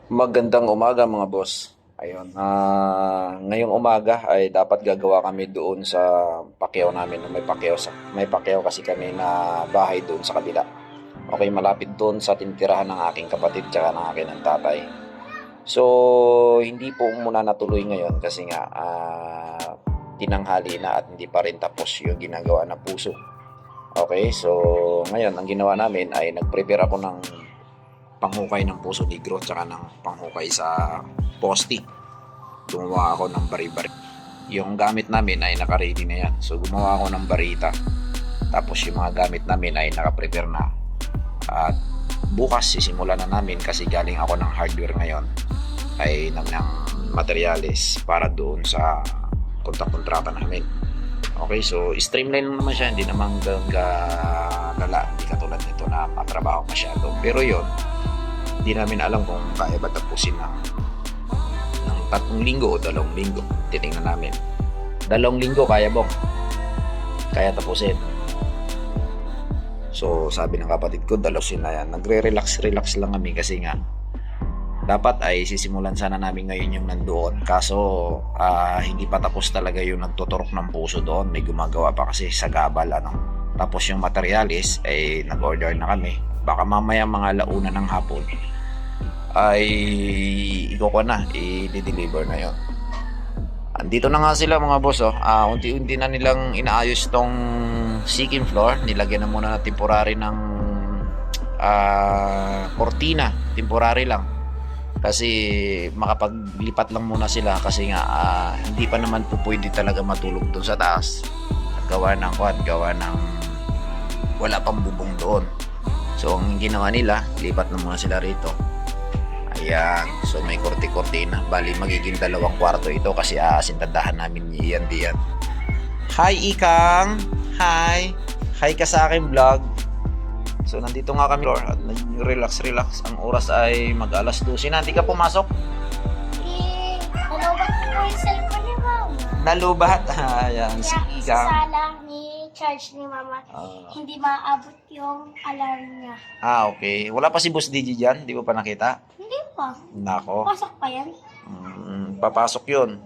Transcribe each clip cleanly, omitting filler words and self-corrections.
Magandang umaga mga boss. Ayun, ngayong umaga ay dapat gagawa kami doon sa Pacquiao namin. May Pacquiao kasi kami na bahay doon sa kabila. Okay, malapit doon sa tintirahan ng aking kapatid tsaka ng akin ng tatay. So, hindi po muna natuloy ngayon kasi nga tinanghali na at hindi pa rin tapos yung ginagawa na puso. Okay, so ngayon ang ginawa namin ay nag-prepare ako ng panghukay ng puso negro tsaka ng panghukay sa posti. Gumawa ako ng bari-bari. Yung gamit namin ay naka-ready na yan. So gumawa ako ng barita. Tapos yung mga gamit namin ay naka-prepare na. At bukas sisimulan na namin kasi galing ako ng hardware ngayon ay ng materials para doon sa kontrata namin. Okay, so streamline naman siya, hindi naman lala, hindi katulad nito na matrabaho masyado. Pero yon, hindi namin alam kung kaya ba tapusin ng 3 linggo o 2 linggo. Titingnan namin. 2 linggo kaya bong. Kaya tapusin. So sabi ng kapatid ko, dalosin na yan. Nagre-relax lang kami kasi nga dapat ay sisimulan sana namin ngayon yung nandoon. Kaso hindi pa tapos talaga yung nagtuturok ng puso doon. May gumagawa pa kasi sa gabal ano. Tapos yung materialis ay nag-order na kami. Baka mamaya mga launa ng hapon ay i-deliver na yon. Andito na nga sila mga boss oh. Unti-unti na nilang inaayos tong second floor. Nilagyan na muna na temporary ng cortina, temporary lang. Kasi makapaglipat lang muna sila kasi nga hindi pa naman po pwede talaga matulog doon sa taas. Gawa ng wala pang bubong doon. So ang ginawa nila, lipat na muna sila rito. Ayan, so may korte-kortina. Bali magiging 2 kwarto ito kasi aasintandahan namin yan diyan. Hi Ikang! Hi! Hi ka sa akin vlog. So nandito nga kami at relax. Ang oras ay mag-alas 12 na. Hindi ka pumasok? Nalubat ko yung cellphone ni Mama. Nalubat? Ayan, si Kaya sa Ikang. sala ni charge ni Mama, hindi maabot yung alarm niya. Okay. Wala pa si Boss DJ dyan? Di mo pa nakita? Hindi pa. Nako. Pasok pa yan. Papasok yun.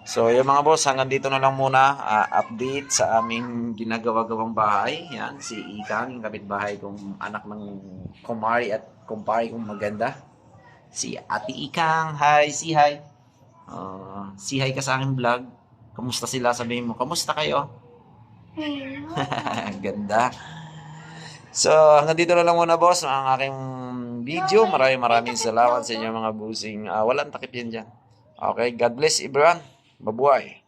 So yung mga boss, hanggang dito na lang muna update sa aming ginagawa-gawang bahay. Yan, si Ikang, yung kapitbahay kong anak ng kumari at kumpari kong maganda. Si Ate Ikang, hi, si hi. Si hi ka sa aking vlog. Kamusta sila? Sabihin mo, kamusta kayo? Ganda. So hanggang dito na lang muna boss ang aking video. Maraming salamat sa inyo mga busing. Walang takip yan dyan. Okay, God bless everyone. Mabuhay.